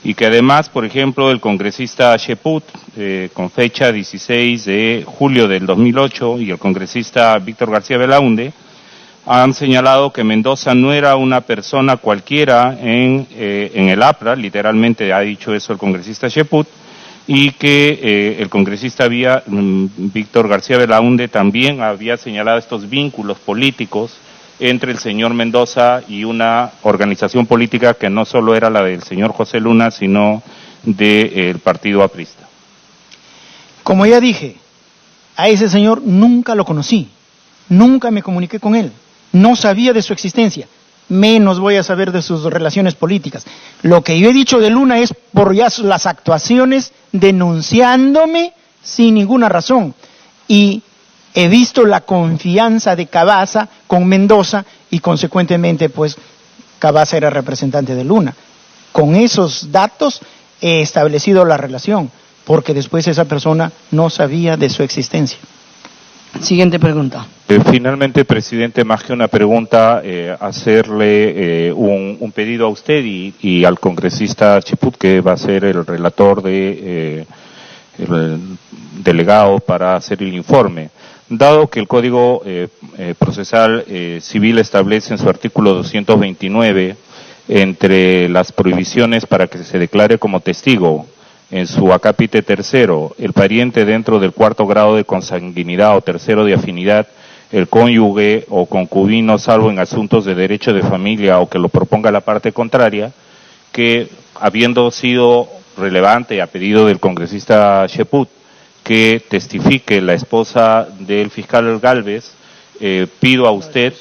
y que además, por ejemplo, el congresista Cheput, con fecha 16 de julio del 2008, y el congresista Víctor García Belaunde, han señalado que Mendoza no era una persona cualquiera en el APRA, literalmente ha dicho eso el congresista Cheput, y que el congresista Víctor García Belaunde también había señalado estos vínculos políticos entre el señor Mendoza y una organización política que no solo era la del señor José Luna, sino del partido aprista. Como ya dije, a ese señor nunca lo conocí, nunca me comuniqué con él, no sabía de su existencia, menos voy a saber de sus relaciones políticas. Lo que yo he dicho de Luna es por ya las actuaciones denunciándome sin ninguna razón, y he visto la confianza de Cavazza con Mendoza y consecuentemente pues Cavazza era representante de Luna. Con esos datos he establecido la relación, porque después esa persona no sabía de su existencia. Siguiente pregunta. Finalmente, presidente, más que una pregunta, hacerle un pedido a usted y al congresista Cheput, que va a ser el relator el delegado para hacer el informe. Dado que el Código Procesal Civil establece en su artículo 229, entre las prohibiciones para que se declare como testigo, en su acápite tercero, el pariente dentro del cuarto grado de consanguinidad o tercero de afinidad, el cónyuge o concubino, salvo en asuntos de derecho de familia o que lo proponga la parte contraria, que habiendo sido relevante a pedido del congresista Cheput, que testifique la esposa del fiscal Gálvez, pido a usted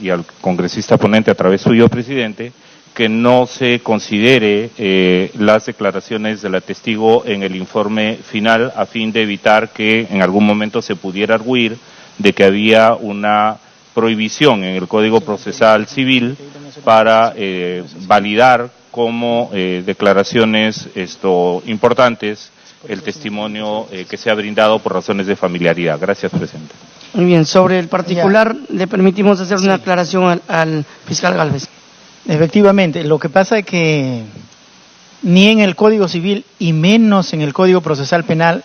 y al congresista ponente a través suyo, presidente, que no se considere las declaraciones de la testigo en el informe final a fin de evitar que en algún momento se pudiera arguir de que había una prohibición en el Código Procesal Civil para validar como declaraciones importantes el testimonio que se ha brindado por razones de familiaridad. Gracias, presidente. Muy bien, sobre el particular le permitimos hacer una aclaración al fiscal Gálvez. Efectivamente, lo que pasa es que ni en el Código Civil y menos en el Código Procesal Penal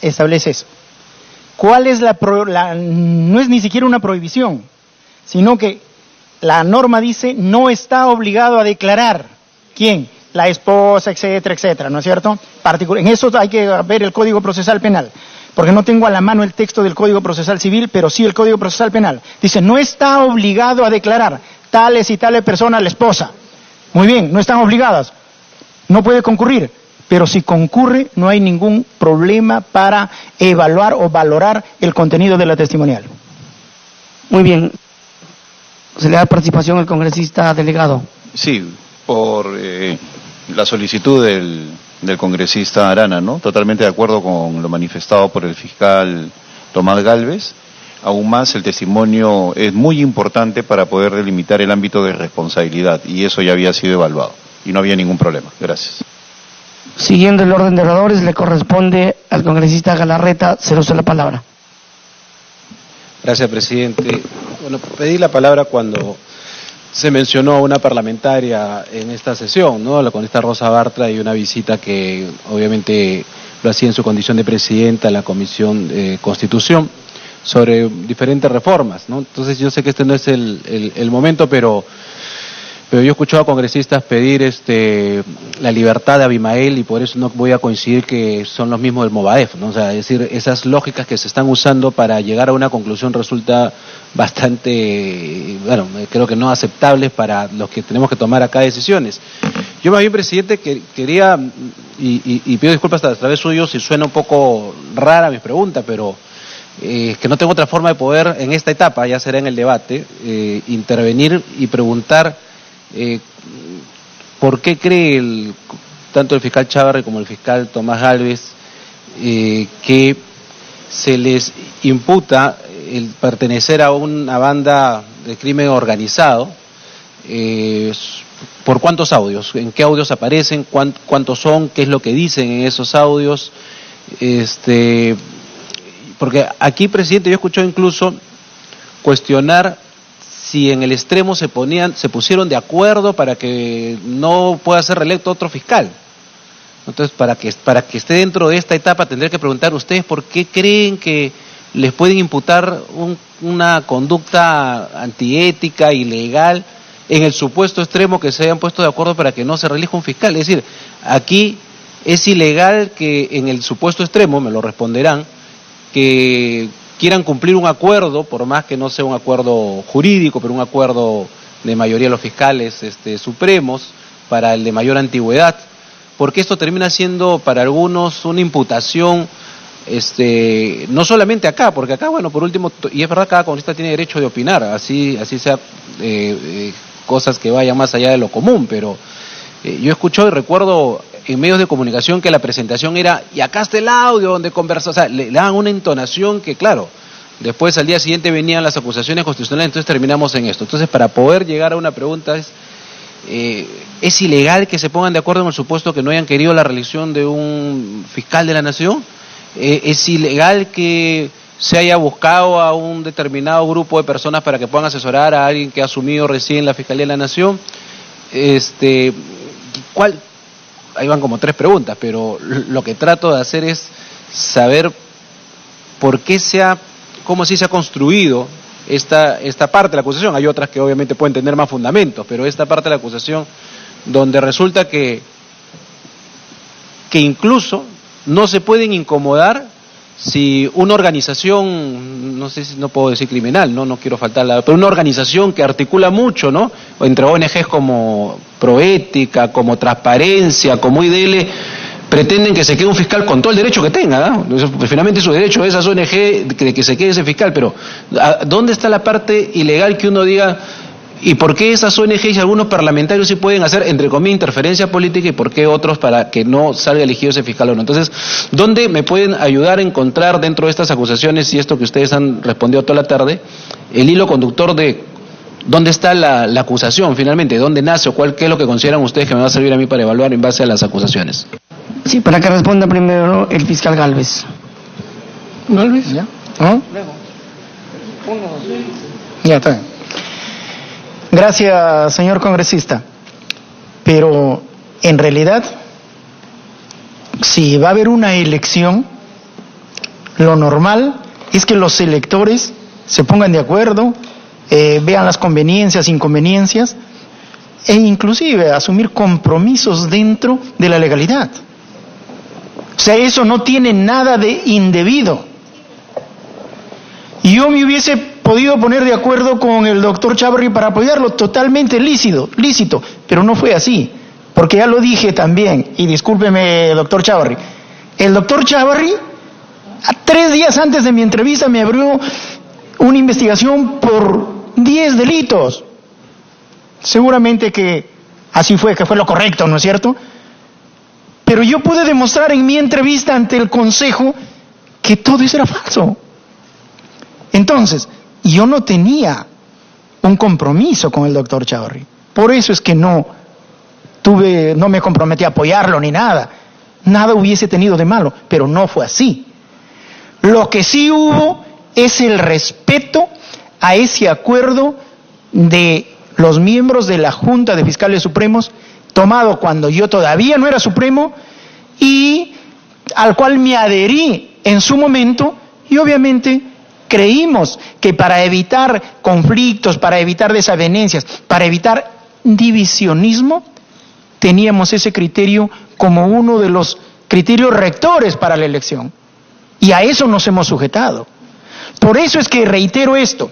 establece eso. ¿Cuál es no es ni siquiera una prohibición, sino que la norma dice no está obligado a declarar. ¿Quién? La esposa, etcétera, etcétera, ¿no es cierto? En eso hay que ver el Código Procesal Penal, porque no tengo a la mano el texto del Código Procesal Civil, pero sí el Código Procesal Penal. Dice, no está obligado a declarar tales y tales personas, la esposa. Muy bien, no están obligadas, no puede concurrir, pero si concurre no hay ningún problema para evaluar o valorar el contenido de la testimonial. Muy bien. Se le da participación al congresista delegado. Sí, por la solicitud del congresista Arana, ¿no? Totalmente de acuerdo con lo manifestado por el fiscal Tomás Gálvez. Aún más, el testimonio es muy importante para poder delimitar el ámbito de responsabilidad, y eso ya había sido evaluado, y no había ningún problema. Gracias. Siguiendo el orden de oradores, le corresponde al congresista Galarreta. Se le usa la palabra. Gracias, presidente. Bueno, pedí la palabra cuando se mencionó a una parlamentaria en esta sesión, ¿no? La congresista Rosa Bartra, y una visita que obviamente lo hacía en su condición de presidenta de la Comisión de Constitución, sobre diferentes reformas, ¿no? Entonces yo sé que este no es el momento, pero yo he escuchado a congresistas pedir la libertad de Abimael, y por eso no voy a coincidir que son los mismos del Movadef, ¿no? O sea, es decir, esas lógicas que se están usando para llegar a una conclusión resulta bastante, bueno, creo que no aceptables para los que tenemos que tomar acá decisiones. Yo más bien, presidente, quería, y pido disculpas a través suyo si suena un poco rara mi pregunta, pero que no tengo otra forma de poder en esta etapa, ya será en el debate, intervenir y preguntar por qué cree tanto el fiscal Chávarri como el fiscal Tomás Gálvez que se les imputa el pertenecer a una banda de crimen organizado. ¿Por cuántos audios? ¿En qué audios aparecen? ¿Cuántos son? ¿Qué es lo que dicen en esos audios? Porque aquí, presidente, yo escuché incluso cuestionar si en el extremo se pusieron de acuerdo para que no pueda ser reelecto otro fiscal. Entonces, para que esté dentro de esta etapa, tendré que preguntar ustedes por qué creen que les pueden imputar una conducta antiética, ilegal, en el supuesto extremo que se hayan puesto de acuerdo para que no se reelija un fiscal. Es decir, aquí es ilegal que en el supuesto extremo, me lo responderán, que quieran cumplir un acuerdo, por más que no sea un acuerdo jurídico, pero un acuerdo de mayoría de los fiscales supremos, para el de mayor antigüedad, porque esto termina siendo para algunos una imputación, no solamente acá, porque acá, bueno, por último, y es verdad, cada congresista tiene derecho de opinar, así sea cosas que vayan más allá de lo común, pero yo escucho y recuerdo en medios de comunicación que la presentación era, y acá está el audio donde conversa, o sea, le daban una entonación que, claro, después al día siguiente venían las acusaciones constitucionales, entonces terminamos en esto. Entonces, para poder llegar a una pregunta ¿es ilegal que se pongan de acuerdo en el supuesto que no hayan querido la reelección de un fiscal de la nación? ¿Es ilegal que se haya buscado a un determinado grupo de personas para que puedan asesorar a alguien que ha asumido recién la Fiscalía de la Nación? Ahí van como 3 preguntas, pero lo que trato de hacer es saber por qué cómo así se ha construido esta parte de la acusación. Hay otras que obviamente pueden tener más fundamentos, pero esta parte de la acusación donde resulta que incluso no se pueden incomodar si una organización, no sé si no puedo decir criminal, no quiero faltar pero una organización que articula mucho, ¿no? Entre ONGs como Proética, como Transparencia, como IDL, pretenden que se quede un fiscal con todo el derecho que tenga, ¿no? Finalmente su derecho es a esa ONG de que se quede ese fiscal, pero ¿dónde está la parte ilegal que uno diga, y por qué esas ONGs y algunos parlamentarios sí pueden hacer, entre comillas, interferencia política, y por qué otros para que no salga elegido ese fiscal o no? Entonces, ¿dónde me pueden ayudar a encontrar dentro de estas acusaciones y esto que ustedes han respondido toda la tarde, el hilo conductor de dónde está la acusación finalmente, dónde nace o qué es lo que consideran ustedes que me va a servir a mí para evaluar en base a las acusaciones? Sí, para que responda primero el fiscal Gálvez. ¿Gálvez? ¿Ya? ¿Ah? Ya está bien. Gracias, señor congresista. Pero, en realidad, si va a haber una elección, lo normal es que los electores se pongan de acuerdo, vean las conveniencias, inconveniencias, e inclusive asumir compromisos dentro de la legalidad. O sea, eso no tiene nada de indebido. Yo me hubiese podido poner de acuerdo con el doctor Chávarri para apoyarlo, totalmente lícito, pero no fue así, porque ya lo dije también, y discúlpeme, doctor Chávarri, el doctor Chávarri, 3 días antes de mi entrevista me abrió una investigación por 10 delitos. Seguramente que así fue, que fue lo correcto, ¿no es cierto? Pero yo pude demostrar en mi entrevista ante el Consejo que todo eso era falso. Entonces, yo no tenía un compromiso con el doctor Chávarri. Por eso es que no me comprometí a apoyarlo ni nada. Nada hubiese tenido de malo, pero no fue así. Lo que sí hubo es el respeto a ese acuerdo de los miembros de la Junta de Fiscales Supremos, tomado cuando yo todavía no era Supremo, y al cual me adherí en su momento, y obviamente creímos que para evitar conflictos, para evitar desavenencias, para evitar divisionismo, teníamos ese criterio como uno de los criterios rectores para la elección. Y a eso nos hemos sujetado. Por eso es que reitero esto.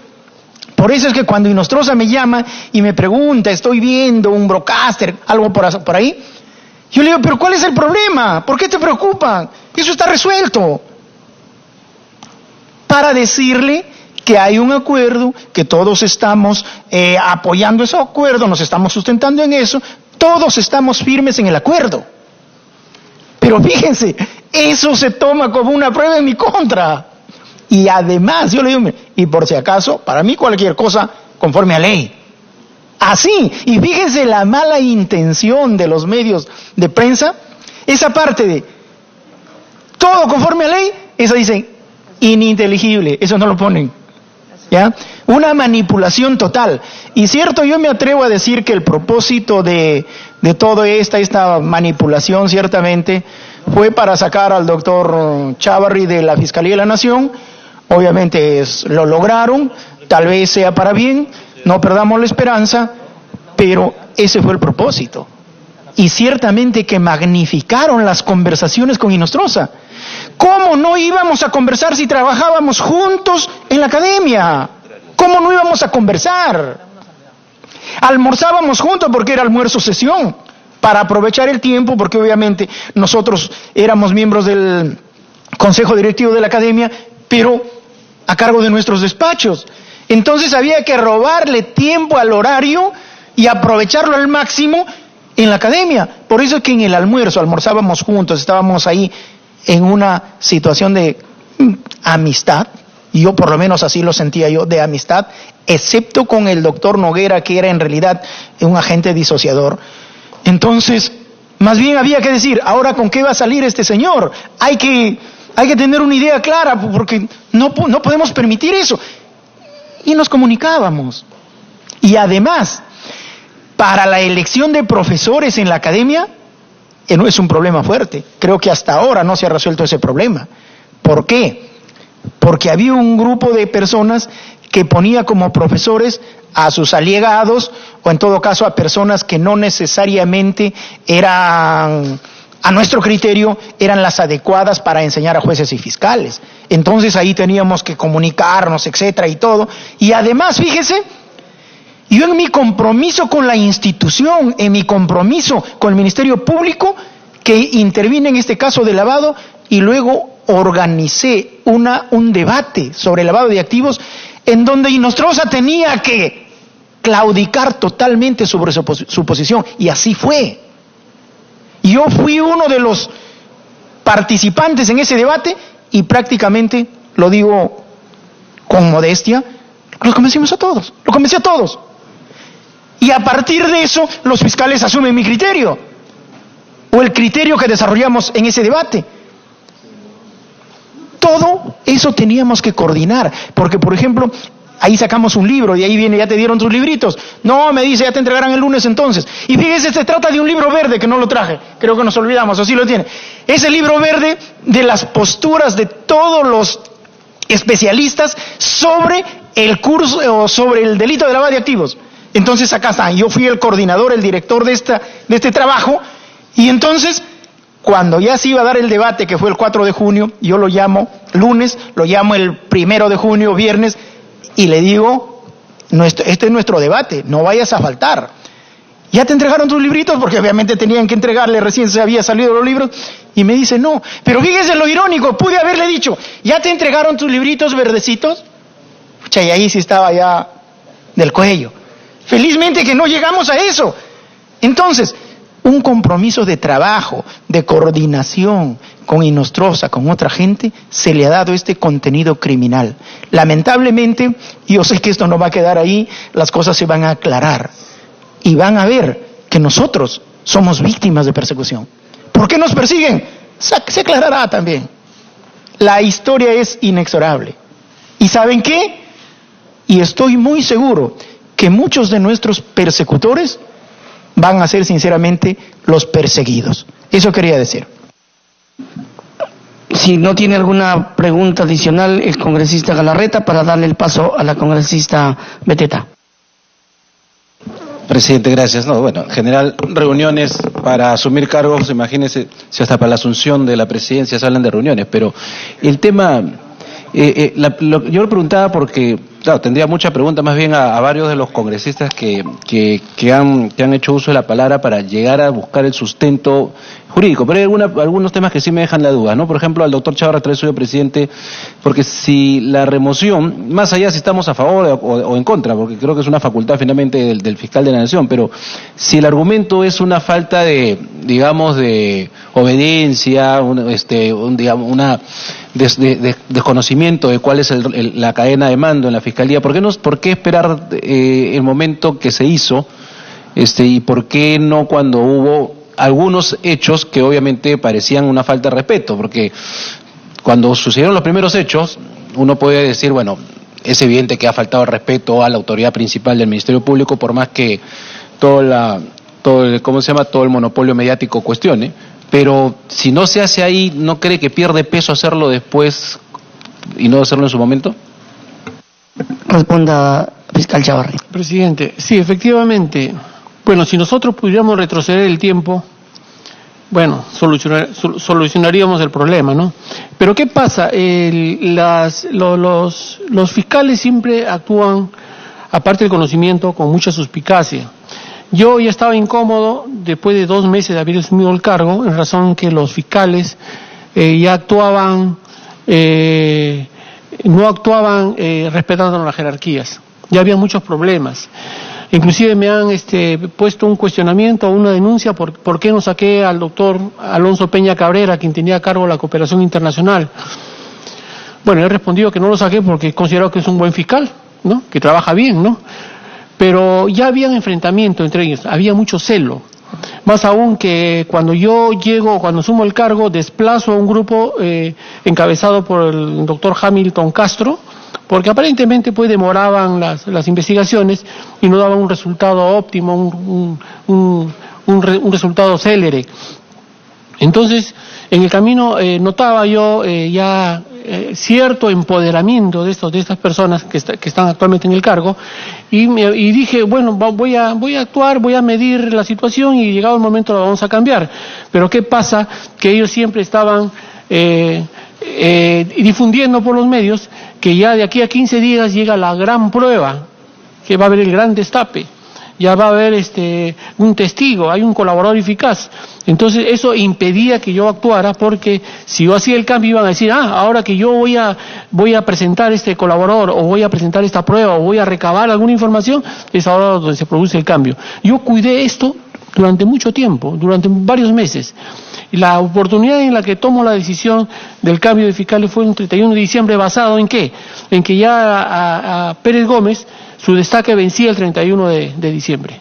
Por eso es que cuando Inostroza me llama y me pregunta, estoy viendo un broadcaster, algo por ahí, yo le digo, pero ¿cuál es el problema? ¿Por qué te preocupan? Eso está resuelto. Para decirle que hay un acuerdo, que todos estamos apoyando ese acuerdo, nos estamos sustentando en eso, todos estamos firmes en el acuerdo. Pero fíjense, eso se toma como una prueba en mi contra. Y además, yo le digo, y por si acaso, para mí cualquier cosa conforme a ley. Así, y fíjense la mala intención de los medios de prensa, esa parte de todo conforme a ley, eso dicen ininteligible, eso no lo ponen. ¿Ya? una manipulación total. Y cierto, yo me atrevo a decir que el propósito de toda esta manipulación ciertamente fue para sacar al doctor Chávarri de la Fiscalía de la Nación. Obviamente lo lograron, tal vez sea para bien, no perdamos la esperanza, pero ese fue el propósito. Y ciertamente que magnificaron las conversaciones con Inostroza. ¿Cómo no íbamos a conversar si trabajábamos juntos en la academia? ¿Cómo no íbamos a conversar? Almorzábamos juntos porque era almuerzo sesión, para aprovechar el tiempo, porque obviamente nosotros éramos miembros del Consejo Directivo de la Academia, pero a cargo de nuestros despachos. Entonces había que robarle tiempo al horario y aprovecharlo al máximo en la Academia. Por eso es que en el almuerzo almorzábamos juntos, estábamos ahí en una situación de amistad. Y yo por lo menos así lo sentía yo, de amistad, excepto con el doctor Noguera, que era en realidad un agente disociador. Entonces, más bien había que decir, ahora con qué va a salir este señor. Hay que tener una idea clara, porque no podemos permitir eso. Y nos comunicábamos. Y además, para la elección de profesores en la academia, no es un problema fuerte. Creo que hasta ahora no se ha resuelto ese problema. ¿Por qué? Porque había un grupo de personas que ponía como profesores a sus allegados, o en todo caso a personas que no necesariamente eran, a nuestro criterio, eran las adecuadas para enseñar a jueces y fiscales. Entonces ahí teníamos que comunicarnos, etcétera, y todo. Y además, fíjese, yo en mi compromiso con la institución, en mi compromiso con el Ministerio Público, que intervine en este caso de lavado, y luego organicé un debate sobre lavado de activos, en donde Inostroza tenía que claudicar totalmente sobre su posición, y así fue. Yo fui uno de los participantes en ese debate, y prácticamente, lo digo con modestia, los convencimos a todos, lo convencí a todos. Y a partir de eso, los fiscales asumen mi criterio, o el criterio que desarrollamos en ese debate. Todo eso teníamos que coordinar, porque por ejemplo, ahí sacamos un libro y ahí viene, ya te dieron tus libritos. No, me dice, ya te entregarán el lunes entonces. Y fíjese, se trata de un libro verde que no lo traje, creo que nos olvidamos, o sí lo tiene. Es el libro verde de las posturas de todos los especialistas sobre el curso o sobre el delito de lavado de activos. Entonces acá está, yo fui el coordinador, el director de este trabajo, y entonces, cuando ya se iba a dar el debate, que fue el 4 de junio, yo lo llamo lunes, lo llamo el 1 de junio, viernes, y le digo, este es nuestro debate, no vayas a faltar. ¿Ya te entregaron tus libritos? Porque obviamente tenían que entregarle, recién se había salido los libros, y me dice, no. Pero fíjese lo irónico, pude haberle dicho, ¿ya te entregaron tus libritos verdecitos? Pucha, y ahí sí estaba ya del cuello. Felizmente que no llegamos a eso. Entonces, un compromiso de trabajo, de coordinación con Inostroza, con otra gente, se le ha dado este contenido criminal. Lamentablemente, yo sé que esto no va a quedar ahí, las cosas se van a aclarar y van a ver que nosotros somos víctimas de persecución. ¿Por qué nos persiguen? Se aclarará también. La historia es inexorable. ¿Y saben qué? Y estoy muy seguro que muchos de nuestros persecutores van a ser sinceramente los perseguidos. Eso quería decir. Si no tiene alguna pregunta adicional el congresista Galarreta, para darle el paso a la congresista Beteta. Presidente, gracias. No, bueno, en general, reuniones para asumir cargos, imagínese, si hasta para la asunción de la presidencia se hablan de reuniones, pero el tema, yo le preguntaba porque, claro, tendría mucha pregunta más bien a varios de los congresistas que han hecho uso de la palabra para llegar a buscar el sustento jurídico, pero hay algunos temas que sí me dejan la duda, ¿no? Por ejemplo, al doctor Chávarri Trae Suyo, presidente, porque si la remoción, más allá si estamos a favor o en contra, porque creo que es una facultad finalmente del fiscal de la Nación, pero si el argumento es una falta de, digamos, de obediencia, desconocimiento de cuál es la cadena de mando en la Fiscalía, ¿por qué esperar el momento que se hizo y por qué no cuando hubo algunos hechos que obviamente parecían una falta de respeto? Porque cuando sucedieron los primeros hechos, uno puede decir, bueno, es evidente que ha faltado el respeto a la autoridad principal del Ministerio Público, por más que todo el monopolio mediático cuestione, pero si no se hace ahí, ¿no cree que pierde peso hacerlo después y no hacerlo en su momento? Responda, fiscal Chavarri. Presidente, sí, efectivamente. Bueno, si nosotros pudiéramos retroceder el tiempo, bueno, solucionaríamos el problema, ¿no? Pero ¿qué pasa? Los fiscales siempre actúan, aparte del conocimiento, con mucha suspicacia. Yo ya estaba incómodo después de 2 meses de haber asumido el cargo, en razón que los fiscales ya actuaban, no actuaban respetando las jerarquías. Ya había muchos problemas. Inclusive me han puesto un cuestionamiento, una denuncia por qué no saqué al doctor Alonso Peña Cabrera, quien tenía a cargo la cooperación internacional. Bueno, he respondido que no lo saqué porque considero que es un buen fiscal, ¿no? Que trabaja bien, ¿no? Pero ya había enfrentamiento entre ellos, había mucho celo. Más aún que cuando asumo el cargo, desplazo a un grupo encabezado por el doctor Hamilton Castro, porque aparentemente pues demoraban las investigaciones y no daban un resultado óptimo, un resultado célere. Entonces, en el camino notaba yo cierto empoderamiento de estas personas que están actualmente en el cargo, y dije, bueno, voy a actuar, voy a medir la situación y llegado el momento lo vamos a cambiar. Pero ¿qué pasa? Que ellos siempre estaban difundiendo por los medios que ya de aquí a 15 días llega la gran prueba, que va a haber el gran destape, ya va a haber un testigo, hay un colaborador eficaz. Entonces eso impedía que yo actuara, porque si yo hacía el cambio iban a decir, ahora que yo voy a presentar este colaborador, o voy a presentar esta prueba, o voy a recabar alguna información, es ahora donde se produce el cambio. Yo cuidé esto durante mucho tiempo, durante varios meses. Y la oportunidad en la que tomo la decisión del cambio de fiscales fue un 31 de diciembre, ¿basado en qué? En que ya a Pérez Gómez su destaque vencía el 31 de diciembre.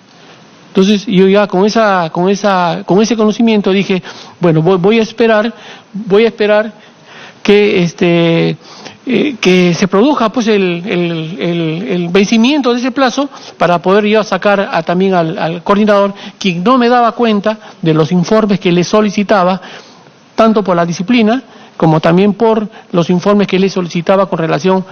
Entonces yo ya con ese conocimiento dije, bueno, voy a esperar que que se produzca pues el vencimiento de ese plazo, para poder yo sacar también al coordinador, quien no me daba cuenta de los informes que le solicitaba, tanto por la disciplina como también por los informes que le solicitaba con relación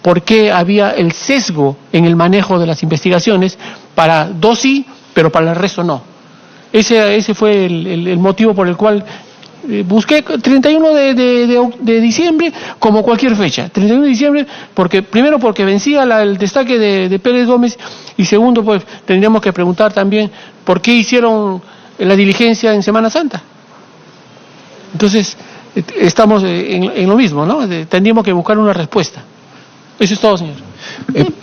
por qué había el sesgo en el manejo de las investigaciones, para 2 sí, pero para el resto no. Ese fue el motivo por el cual busqué 31 de diciembre como cualquier fecha. 31 de diciembre, primero porque vencía el destaque de Pérez Gómez, y segundo, pues tendríamos que preguntar también por qué hicieron la diligencia en Semana Santa. Entonces, estamos en lo mismo, ¿no? Tendríamos que buscar una respuesta. Eso es todo, señor.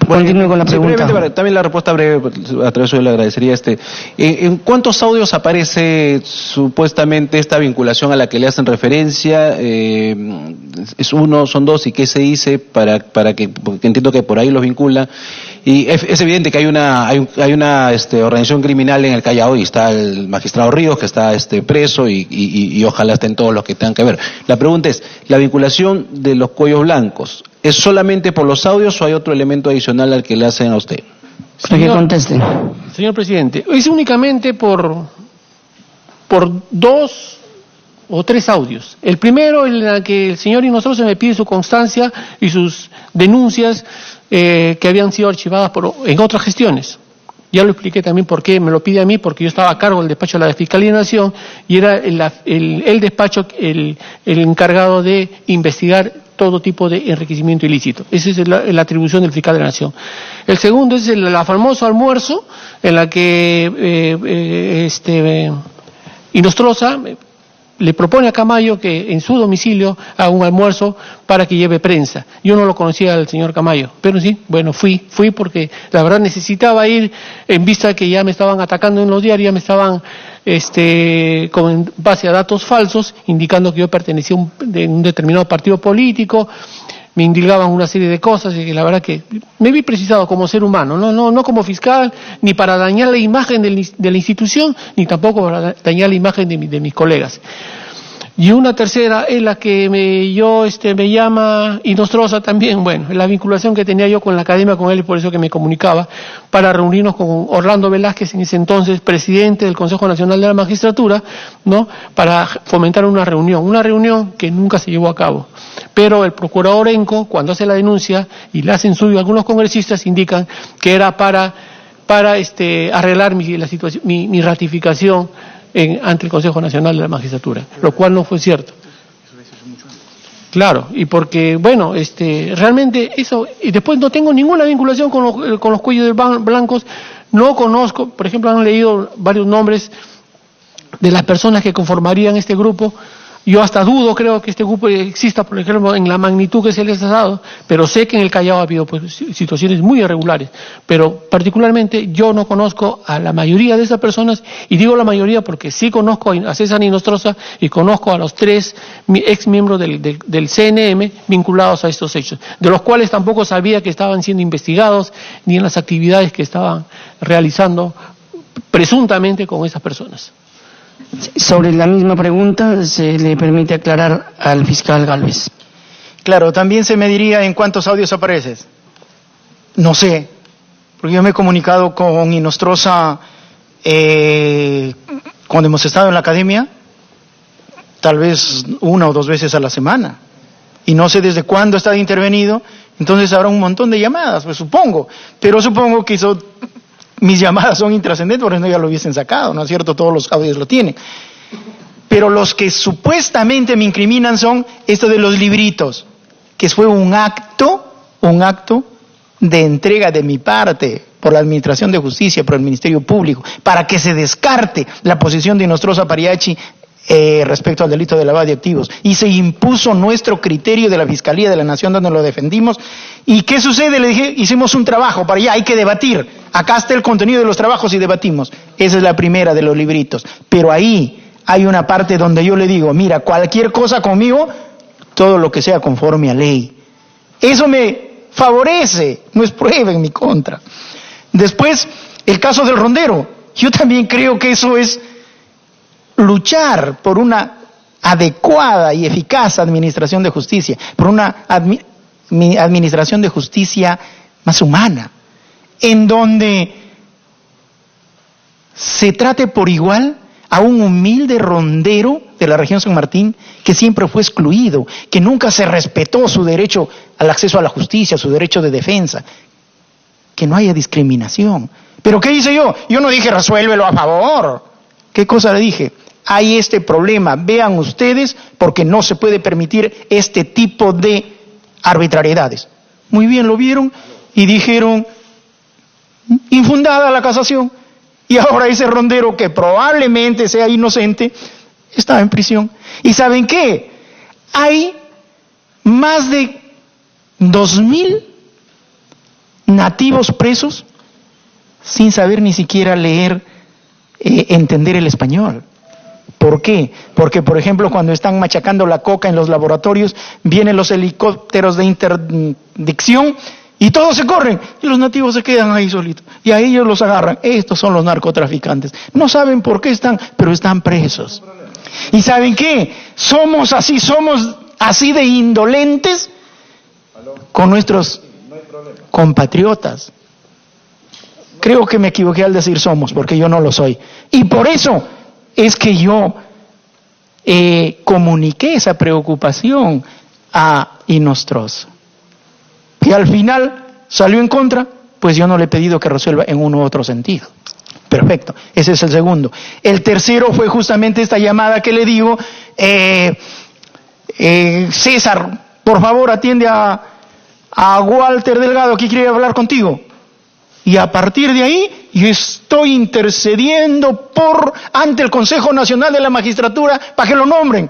Continúe con la pregunta. También la respuesta breve, a través de eso le agradecería. ¿En cuántos audios aparece supuestamente esta vinculación a la que le hacen referencia? ¿Es uno, son 2? ¿Y qué se dice para que, porque entiendo que por ahí los vincula? Y es evidente que hay una organización criminal en el Callao, y está el magistrado Ríos, que está preso, y ojalá estén todos los que tengan que ver. La pregunta es, ¿la vinculación de los cuellos blancos es solamente por los audios o hay otro elemento adicional al que le hacen a usted? Para que conteste. Señor presidente, es únicamente por 2 o 3 audios. El primero, en el que el señor Inostroza me pide su constancia y sus denuncias que habían sido archivadas en otras gestiones. Ya lo expliqué también por qué me lo pide a mí, porque yo estaba a cargo del despacho de la Fiscalía de la Nación, y era el despacho el encargado de investigar todo tipo de enriquecimiento ilícito. Esa es la atribución del fiscal de la Nación. El segundo es el famoso almuerzo, en la que Inostroza le propone a Camayo que en su domicilio haga un almuerzo para que lleve prensa. Yo no lo conocía al señor Camayo, pero sí, bueno, fui porque la verdad necesitaba ir, en vista que ya me estaban atacando en los diarios, ya me estaban con base a datos falsos, indicando que yo pertenecía a un determinado partido político, me indilgaban una serie de cosas, y la verdad que me vi precisado como ser humano, no como fiscal, ni para dañar la imagen de la institución, ni tampoco para dañar la imagen de mis colegas. Y una tercera es la que me llama Inostroza también, bueno, la vinculación que tenía yo con la academia con él y por eso que me comunicaba, para reunirnos con Orlando Velázquez, en ese entonces presidente del Consejo Nacional de la Magistratura, ¿no? Para fomentar una reunión que nunca se llevó a cabo. Pero el procurador Enco, cuando hace la denuncia y la hacen suyo algunos congresistas, indican que era para arreglar mi ratificación ante el Consejo Nacional de la Magistratura, lo cual no fue cierto. Claro, y porque, bueno, realmente eso, y después no tengo ninguna vinculación con los cuellos blancos, no conozco, por ejemplo, han leído varios nombres de las personas que conformarían este grupo. Yo hasta dudo, creo que este grupo exista, por ejemplo, en la magnitud que se les ha dado, pero sé que en el Callao ha habido pues, situaciones muy irregulares, pero particularmente yo no conozco a la mayoría de esas personas, y digo la mayoría porque sí conozco a César Inostroza y conozco a los 3 ex miembros del CNM vinculados a estos hechos, de los cuales tampoco sabía que estaban siendo investigados ni en las actividades que estaban realizando presuntamente con esas personas. Sobre la misma pregunta, se le permite aclarar al fiscal Gálvez. Claro, también se me diría en cuántos audios apareces. No sé, porque yo me he comunicado con Inostroza cuando hemos estado en la academia, tal vez 1 o 2 veces a la semana. Y no sé desde cuándo está intervenido, entonces habrá un montón de llamadas, pues supongo. Pero supongo que mis llamadas son intrascendentes, por eso ya lo hubiesen sacado, ¿no es cierto? Todos los audios lo tienen. Pero los que supuestamente me incriminan son esto de los libritos, que fue un acto de entrega de mi parte por la Administración de Justicia, por el Ministerio Público, para que se descarte la posición de Inostroza Pariachi respecto al delito de lavado de activos, y se impuso nuestro criterio de la Fiscalía de la Nación donde lo defendimos. ¿Y qué sucede? Le dije, hicimos un trabajo para allá, hay que debatir, acá está el contenido de los trabajos y debatimos. Esa es la primera de los libritos, pero ahí hay una parte donde yo le digo, mira, cualquier cosa conmigo, todo lo que sea conforme a ley, eso me favorece, no es prueba en mi contra. Después, el caso del rondero, yo también creo que eso es luchar por una adecuada y eficaz administración de justicia, por una administración de justicia más humana, en donde se trate por igual a un humilde rondero de la región San Martín que siempre fue excluido, que nunca se respetó su derecho al acceso a la justicia, su derecho de defensa, que no haya discriminación. ¿Pero qué hice yo? Yo no dije resuélvelo a favor. ¿Qué cosa le dije? Hay este problema, vean ustedes, porque no se puede permitir este tipo de arbitrariedades. Muy bien, lo vieron y dijeron, infundada la casación. Y ahora ese rondero, que probablemente sea inocente, está en prisión. ¿Y saben qué? Hay más de 2.000 nativos presos sin saber ni siquiera leer, entender el español. ¿Por qué? Porque, por ejemplo, cuando están machacando la coca en los laboratorios, vienen los helicópteros de interdicción y todos se corren y los nativos se quedan ahí solitos. Y a ellos los agarran. Estos son los narcotraficantes. No saben por qué están, pero están presos. ¿Y saben qué? Somos así de indolentes con nuestros compatriotas. Creo que me equivoqué al decir somos, porque yo no lo soy. Y por eso es que yo comuniqué esa preocupación a Inostroza. Y al final salió en contra, pues yo no le he pedido que resuelva en uno u otro sentido. Perfecto, ese es el segundo. El tercero fue justamente esta llamada que le digo, César, por favor atiende a Walter Delgado, que quiere hablar contigo. Y a partir de ahí, yo estoy intercediendo ante el Consejo Nacional de la Magistratura para que lo nombren.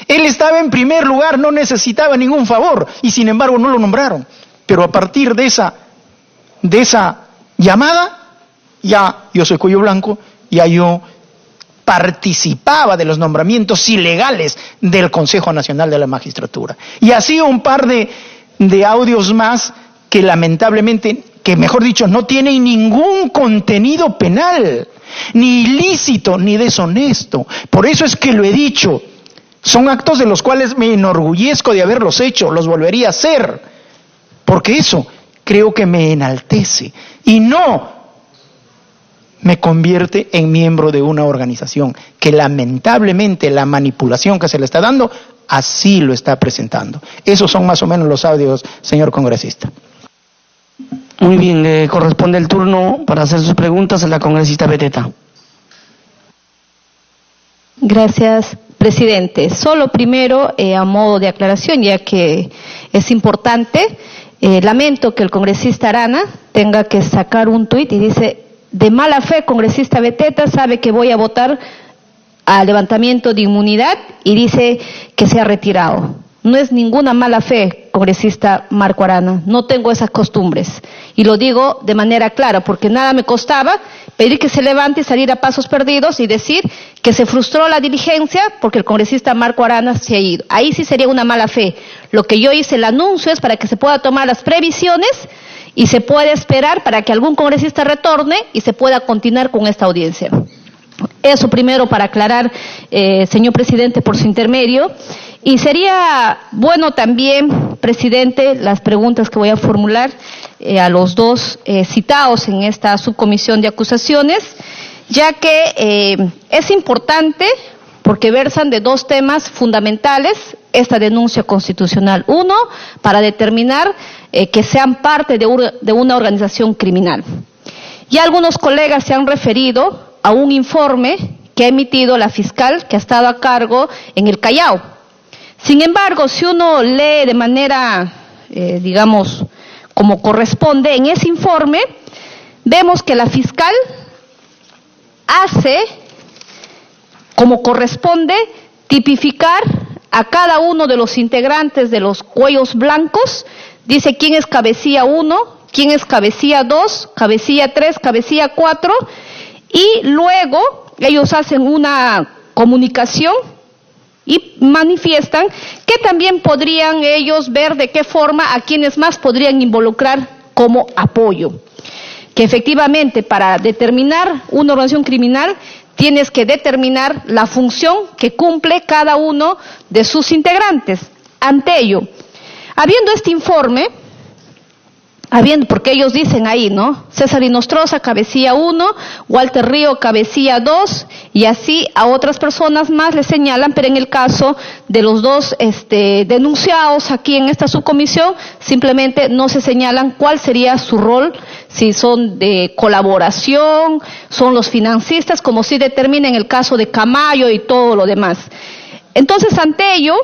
Él estaba en primer lugar, no necesitaba ningún favor, y sin embargo no lo nombraron. Pero a partir de esa llamada, ya yo soy cuello blanco, ya yo participaba de los nombramientos ilegales del Consejo Nacional de la Magistratura. Y así un par de audios más que lamentablemente, que mejor dicho, no tienen ningún contenido penal, ni ilícito, ni deshonesto. Por eso es que lo he dicho, Son actos de los cuales me enorgullezco de haberlos hecho, los volvería a hacer, porque eso creo que me enaltece y no me convierte en miembro de una organización que lamentablemente la manipulación que se le está dando así lo está presentando. Esos son más o menos los audios, señor congresista. Muy bien, le corresponde el turno para hacer sus preguntas a la congresista Beteta. Gracias, presidente. Solo primero, a modo de aclaración, ya que es importante, lamento que el congresista Arana tenga que sacar un tuit y dice: de mala fe, congresista Beteta sabe que voy a votar a levantamiento de inmunidad y dice que se ha retirado. No es ninguna mala fe, congresista Marco Arana, no tengo esas costumbres. Y lo digo de manera clara, porque nada me costaba pedir que se levante y salir a pasos perdidos y decir que se frustró la diligencia porque el congresista Marco Arana se ha ido. Ahí sí sería una mala fe. Lo que yo hice, el anuncio, es para que se pueda tomar las previsiones y se pueda esperar para que algún congresista retorne y se pueda continuar con esta audiencia. Eso primero para aclarar, señor presidente, por su intermedio. Y sería bueno también, presidente, las preguntas que voy a formular a los dos citados en esta subcomisión de acusaciones, ya que es importante porque versan de dos temas fundamentales esta denuncia constitucional. Uno, para determinar que sean parte de una organización criminal. Ya algunos colegas se han referido a un informe que ha emitido la fiscal que ha estado a cargo en el Callao. Sin embargo, si uno lee de manera, digamos, como corresponde, en ese informe vemos que la fiscal hace, como corresponde, tipificar a cada uno de los integrantes de los cuellos blancos, dice quién es cabecilla 1, quién es cabecilla 2, cabecilla 3, cabecilla 4, y luego ellos hacen una comunicación y manifiestan que también podrían ellos ver de qué forma a quienes más podrían involucrar como apoyo. Que efectivamente para determinar una organización criminal tienes que determinar la función que cumple cada uno de sus integrantes. Ante ello, habiendo este informe, porque ellos dicen ahí, ¿no? César Inostroza, cabecilla 1, Walter Río, cabecilla 2, y así a otras personas más les señalan, pero en el caso de los dos denunciados aquí en esta subcomisión, simplemente no se señalan cuál sería su rol, si son de colaboración, son los financistas, como sí determina en el caso de Camayo y todo lo demás. Entonces, ante ello,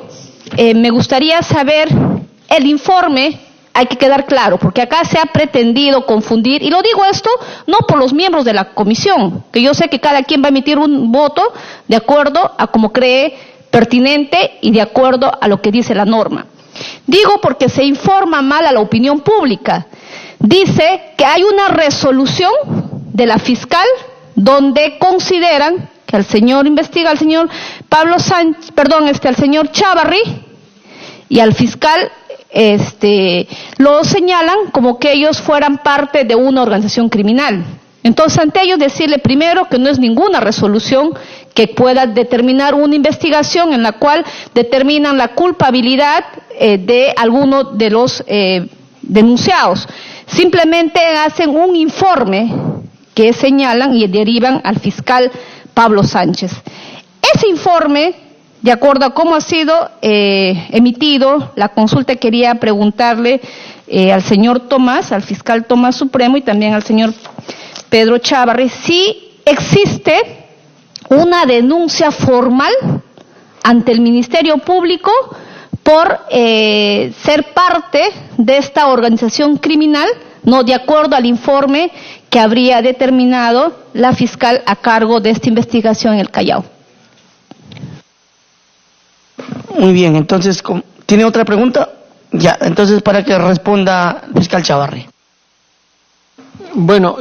me gustaría saber el informe. Hay que quedar claro, porque acá se ha pretendido confundir, y lo digo esto no por los miembros de la comisión, que yo sé que cada quien va a emitir un voto de acuerdo a como cree pertinente y de acuerdo a lo que dice la norma. Digo porque se informa mal a la opinión pública. Dice que hay una resolución de la fiscal donde consideran que al señor Pablo Sánchez, al señor Chávarri y al fiscal lo señalan como que ellos fueran parte de una organización criminal. Entonces, ante ellos decirle primero que no es ninguna resolución que pueda determinar una investigación en la cual determinan la culpabilidad de alguno de los denunciados. Simplemente hacen un informe que señalan y derivan al fiscal Pablo Sánchez. Ese informe, de acuerdo a cómo ha sido emitido la consulta, quería preguntarle al señor Tomás, al fiscal Tomás Supremo y también al señor Pedro Chávarri, si existe una denuncia formal ante el Ministerio Público por ser parte de esta organización criminal, no de acuerdo al informe que habría determinado la fiscal a cargo de esta investigación en el Callao. Muy bien, entonces, ¿tiene otra pregunta? Ya, entonces para que responda el fiscal Chávarri. Bueno,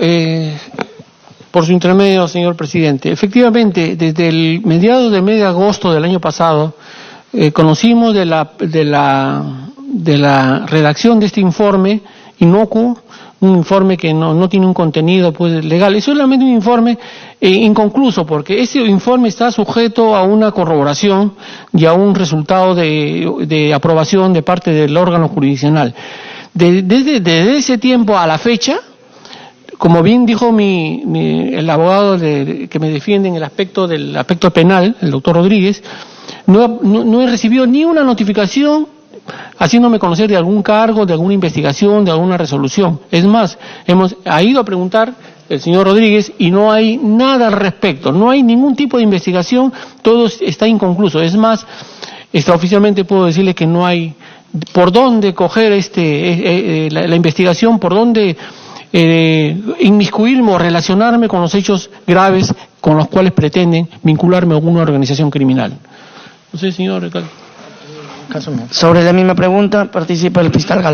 por su intermedio, señor presidente, efectivamente, desde el mediados de mes de agosto del año pasado, conocimos de la redacción de este informe inocuo, informe que no tiene un contenido pues legal, es solamente un informe inconcluso, porque ese informe está sujeto a una corroboración y a un resultado de aprobación de parte del órgano jurisdiccional. Desde ese tiempo a la fecha, como bien dijo el abogado que me defiende en el aspecto penal, el doctor Rodríguez, no he recibido ni una notificación haciéndome conocer de algún cargo, de alguna investigación, de alguna resolución. Es más, ha ido a preguntar el señor Rodríguez y no hay nada al respecto, no hay ningún tipo de investigación, todo está inconcluso. Es más, extraoficialmente puedo decirle que no hay por dónde coger la investigación, por dónde inmiscuirme o relacionarme con los hechos graves con los cuales pretenden vincularme a alguna organización criminal. No sé, señor alcalde. Sobre la misma pregunta participa el fiscal Gala.